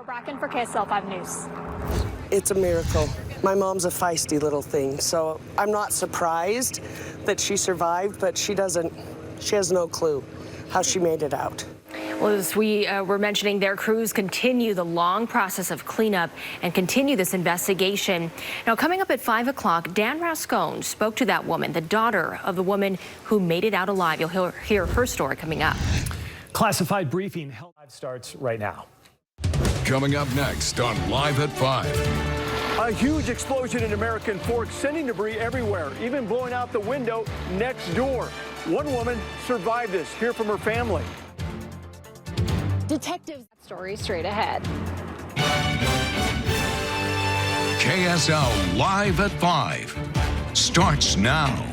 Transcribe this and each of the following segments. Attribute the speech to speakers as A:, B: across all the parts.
A: Bracken for KSL-5 News.
B: It's a miracle. My mom's a feisty little thing, so I'm not surprised that she survived, but she has no clue how she made it out.
C: Well, as we were mentioning, their crews continue the long process of cleanup and continue this investigation. Now, coming up at 5 o'clock, Dan Rascone spoke to that woman, the daughter of the woman who made it out alive. You'll hear her story coming up.
D: Classified briefing Health Live starts right now.
E: Coming up next on Live at 5.
F: A huge explosion in American Fork, sending debris everywhere, even blowing out the window next door. One woman survived this. Hear from her family.
A: Detectives. Story straight ahead.
E: KSL Live at 5 starts now.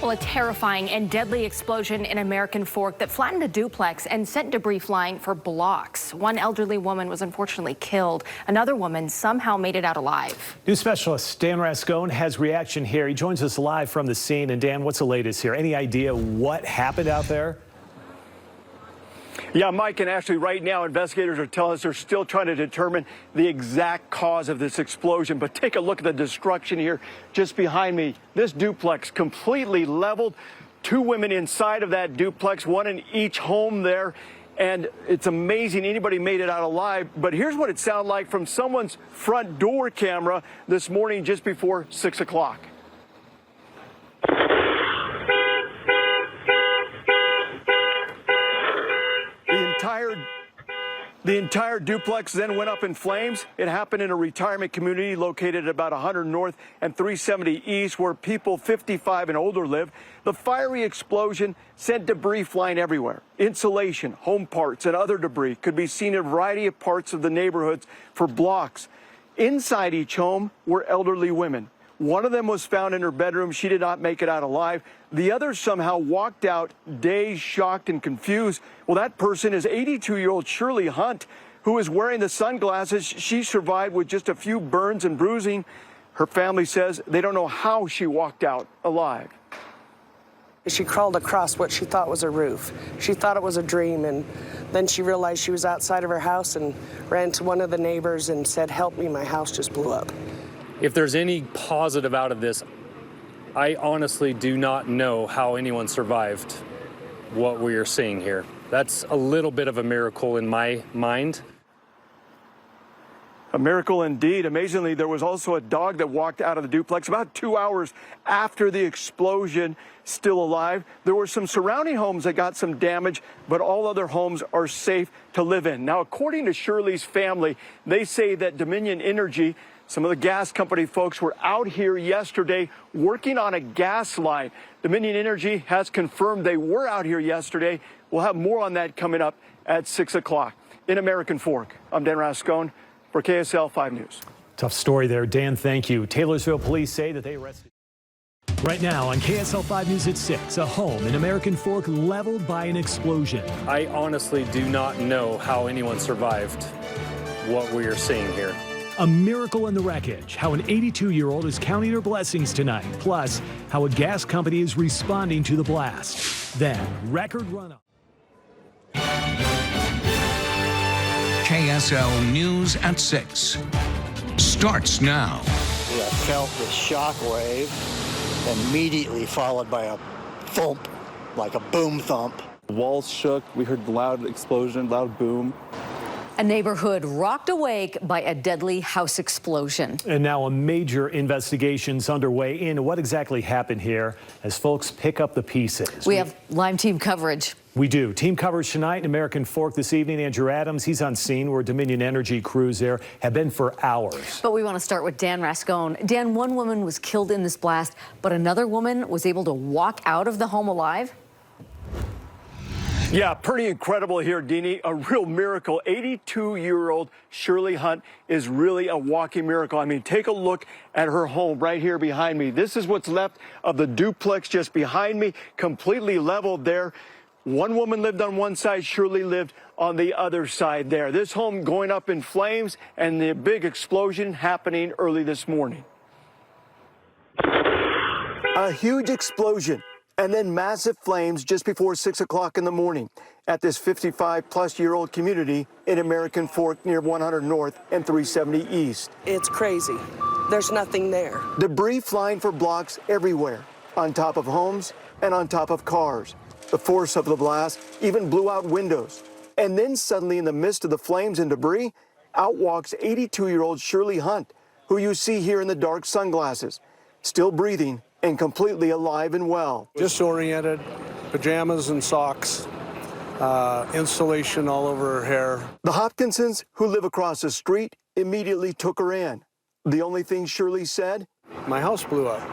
C: Well, a terrifying and deadly explosion in American Fork that flattened a duplex and sent debris flying for blocks. One elderly woman was unfortunately killed. Another woman somehow made it out alive.
D: News specialist Dan Rascone has reaction here. He joins us live from the scene. And Dan, what's the latest here? Any idea what happened out there?
F: Yeah, Mike and Ashley, right now investigators are telling us they're still trying to determine the exact cause of this explosion. But take a look at the destruction here just behind me. This duplex completely leveled. Two women inside of that duplex, one in each home there. And it's amazing anybody made it out alive. But here's what it sounded like from someone's front door camera this morning just before 6 o'clock. The entire duplex then went up in flames. It happened in a retirement community located at about 100 North and 370 East, where people 55 and older live. The fiery explosion sent debris flying everywhere. Insulation, home parts, and other debris could be seen in a variety of parts of the neighborhoods for blocks. Inside each home were elderly women. One of them was found in her bedroom. She did not make it out alive. The other somehow walked out dazed, shocked, and confused. Well, that person is 82-year-old Shirley Hunt, who is wearing the sunglasses. She survived with just a few burns and bruising. Her family says they don't know how she walked out alive.
B: She crawled across what she thought was a roof. She thought it was a dream, and then she realized she was outside of her house and ran to one of the neighbors and said, "Help me, my house just blew up."
G: If there's any positive out of this, I honestly do not know how anyone survived what we are seeing here. That's a little bit of a miracle in my mind.
F: A miracle indeed. Amazingly, there was also a dog that walked out of the duplex about 2 hours after the explosion, still alive. There were some surrounding homes that got some damage, but all other homes are safe to live in. Now, according to Shirley's family, they say that Dominion Energy, some of the gas company folks, were out here yesterday working on a gas line. Dominion Energy has confirmed they were out here yesterday. We'll have more on that coming up at 6 o'clock. In American Fork, I'm Dan Rascone for KSL-5 News.
D: Tough story there, Dan. Thank you. Taylorsville police say that they arrested. Right now on KSL-5 News at 6, a home in American Fork leveled by an explosion.
G: I honestly do not know how anyone survived what we are seeing here.
D: A miracle in the wreckage, how an 82-year-old is counting her blessings tonight, plus how a gas company is responding to the blast. Then, record run-up.
E: KSL News at 6 starts now.
H: We felt the shock wave, immediately followed by a thump, like a boom thump.
I: The walls shook. We heard the loud explosion, loud boom.
J: A neighborhood rocked awake by a deadly house explosion.
D: And now a major investigation's underway into what exactly happened here as folks pick up the pieces.
J: We have live team coverage.
D: We do. Team coverage tonight in American Fork this evening. Andrew Adams, he's on scene where Dominion Energy crews there have been for hours.
J: But we want to start with Dan Rascone. Dan, one woman was killed in this blast, but another woman was able to walk out of the home alive.
F: Yeah, pretty incredible here, Deanie. A real miracle. 82-year-old Shirley Hunt is really a walking miracle. I mean, take a look at her home right here behind me. This is what's left of the duplex just behind me, completely leveled there. One woman lived on one side, Shirley lived on the other side there. This home going up in flames and the big explosion happening early this morning. A huge explosion and then massive flames just before 6 o'clock in the morning at this 55-plus-year-old community in American Fork near 100 North and 370 East.
B: It's crazy. There's nothing there.
F: Debris flying for blocks everywhere, on top of homes and on top of cars. The force of the blast even blew out windows. And then suddenly, in the midst of the flames and debris, out walks 82-year-old Shirley Hunt, who you see here in the dark sunglasses, still breathing and completely alive and well.
K: Disoriented, pajamas and socks, insulation all over her hair.
F: The Hopkinsons, who live across the street, immediately took her in. The only thing Shirley said?
K: My house blew up.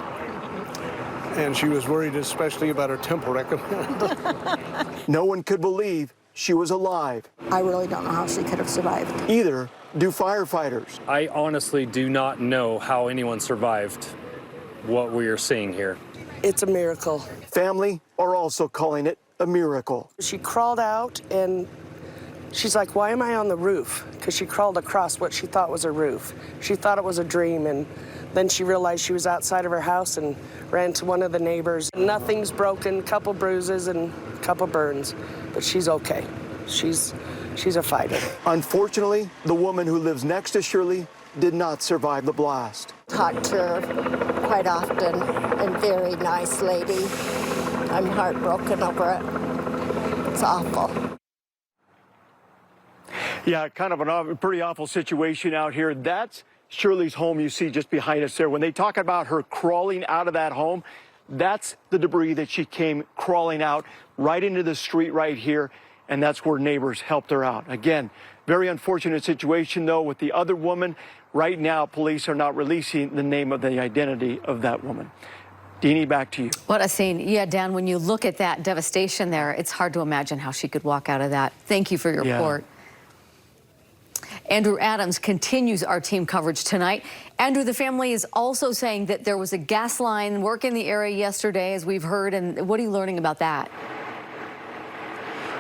K: And she was worried especially about her temple recommend.
F: No one could believe she was alive.
L: I really don't know how she could have survived.
F: Either do firefighters.
G: I honestly do not know how anyone survived what we are seeing here.
B: It's a miracle.
F: Family are also calling it a miracle.
B: She crawled out and she's like, why am I on the roof? Because she crawled across what she thought was a roof. She thought it was a dream, and then she realized she was outside of her house and ran to one of the neighbors. Nothing's broken, couple bruises and a couple burns, but she's okay. She's a fighter.
F: Unfortunately, the woman who lives next to Shirley did not survive the blast.
L: Talk to her quite often, and very nice lady. I'm heartbroken over it. It's awful.
F: Yeah, kind of a pretty awful situation out here. That's Shirley's home you see just behind us there. When they talk about her crawling out of that home, that's the debris that she came crawling out right into the street right here, and that's where neighbors helped her out. Again, very unfortunate situation, though, with the other woman. Right now, police are not releasing the name of the identity of that woman. Deanie, back to you.
J: What a scene. Yeah, Dan, when you look at that devastation there, it's hard to imagine how she could walk out of that. Thank you for your report. Andrew Adams continues our team coverage tonight. Andrew, the family is also saying that there was a gas line work in the area yesterday, as we've heard. And what are you learning about that?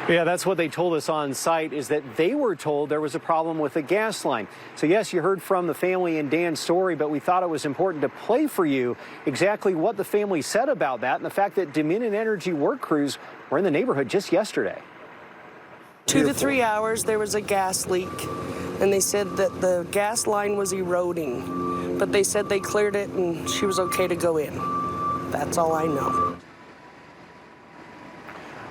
M: Yeah, that's what they told us on site, is that they were told there was a problem with the gas line. So yes, you heard from the family in Dan's story, but we thought it was important to play for you exactly what the family said about that and the fact that Dominion Energy work crews were in the neighborhood just yesterday.
B: 2 to 3 hours, there was a gas leak, and they said that the gas line was eroding, but they said they cleared it and she was okay to go in. That's all I know.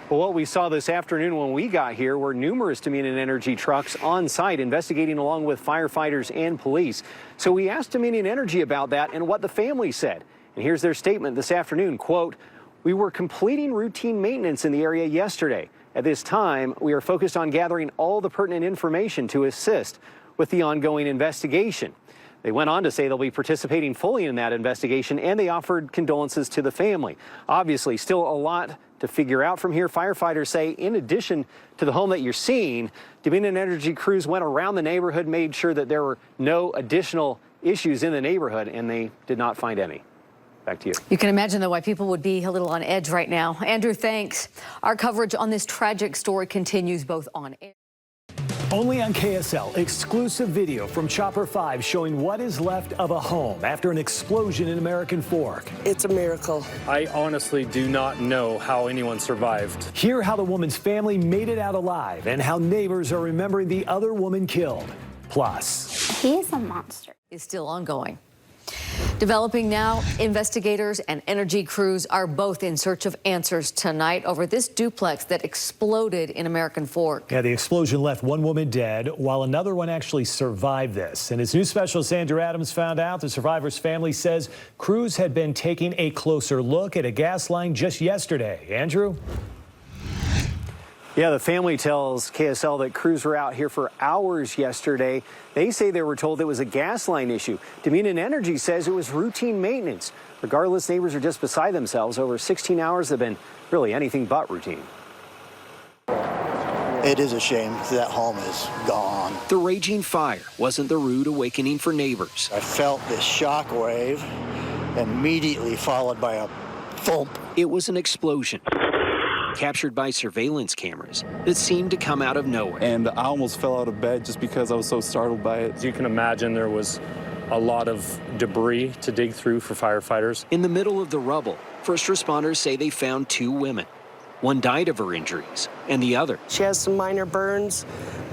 M: Well, what we saw this afternoon when we got here were numerous Dominion Energy trucks on site investigating along with firefighters and police. So we asked Dominion Energy about that and what the family said. And here's their statement this afternoon, quote, "We were completing routine maintenance in the area yesterday. At this time, we are focused on gathering all the pertinent information to assist with the ongoing investigation." They went on to say they'll be participating fully in that investigation, and they offered condolences to the family. Obviously, still a lot to figure out from here. Firefighters say, in addition to the home that you're seeing, Dominion Energy crews went around the neighborhood, made sure that there were no additional issues in the neighborhood, and they did not find any. Back to you.
J: You can imagine, though, why people would be a little on edge right now. Andrew, thanks. Our coverage on this tragic story continues both on air.
D: Only on KSL, exclusive video from Chopper 5 showing what is left of a home after an explosion in American Fork.
B: It's a miracle.
G: I honestly do not know how anyone survived.
D: Hear how the woman's family made it out alive and how neighbors are remembering the other woman killed. Plus,
A: He is a monster.
J: Is still ongoing. Developing now, investigators and energy crews are both in search of answers tonight over this duplex that exploded in American Fork.
D: yeah, the explosion left one woman dead while another one actually survived this. And as news specialist Andrew Adams found out, the survivor's family says crews had been taking a closer look at a gas line just yesterday. Andrew?
M: Yeah, the family tells KSL that crews were out here for hours yesterday. They say they were told it was a gas line issue. Dominion Energy says it was routine maintenance. Regardless, neighbors are just beside themselves. Over 16 hours have been really anything but routine.
H: It is a shame that home is gone.
N: The raging fire wasn't the rude awakening for neighbors.
H: I felt this shock wave, immediately followed by a thump.
N: It was an explosion captured by surveillance cameras that seemed to come out of nowhere.
I: And I almost fell out of bed just because I was so startled by it.
G: As you can imagine, there was a lot of debris to dig through for firefighters.
N: In the middle of the rubble, first responders say they found 2 women. One died of her injuries, and the other.
B: She has some minor burns,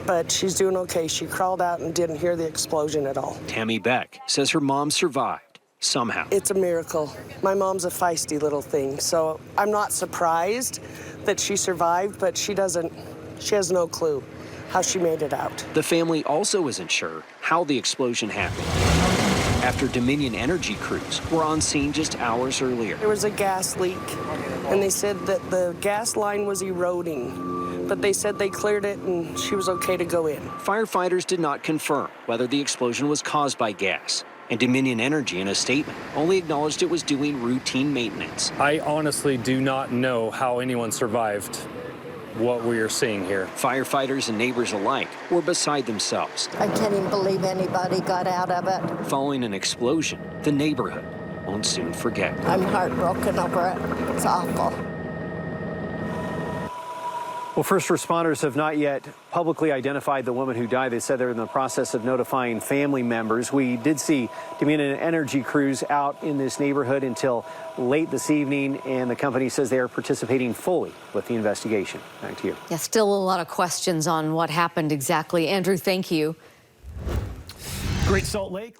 B: but she's doing okay. She crawled out and didn't hear the explosion at all.
N: Tammy Beck says her mom survived somehow.
B: It's a miracle. My mom's a feisty little thing, so I'm not surprised that she survived, but she has no clue how she made it out.
N: The family also isn't sure how the explosion happened after Dominion Energy crews were on scene just hours earlier.
B: There was a gas leak, and they said that the gas line was eroding, but they said they cleared it and she was okay to go in.
N: Firefighters did not confirm whether the explosion was caused by gas, and Dominion Energy, in a statement, only acknowledged it was doing routine maintenance.
G: I honestly do not know how anyone survived what we are seeing here.
N: Firefighters and neighbors alike were beside themselves.
L: I can't even believe anybody got out of it.
N: Following an explosion, the neighborhood won't soon forget.
L: I'm heartbroken over it. It's awful.
M: Well, first responders have not yet publicly identified the woman who died. They said they're in the process of notifying family members. We did see Dominion Energy crews out in this neighborhood until late this evening, and the company says they are participating fully with the investigation. Back to you.
J: Yeah, still a lot of questions on what happened exactly. Andrew, thank you.
D: Great Salt Lake.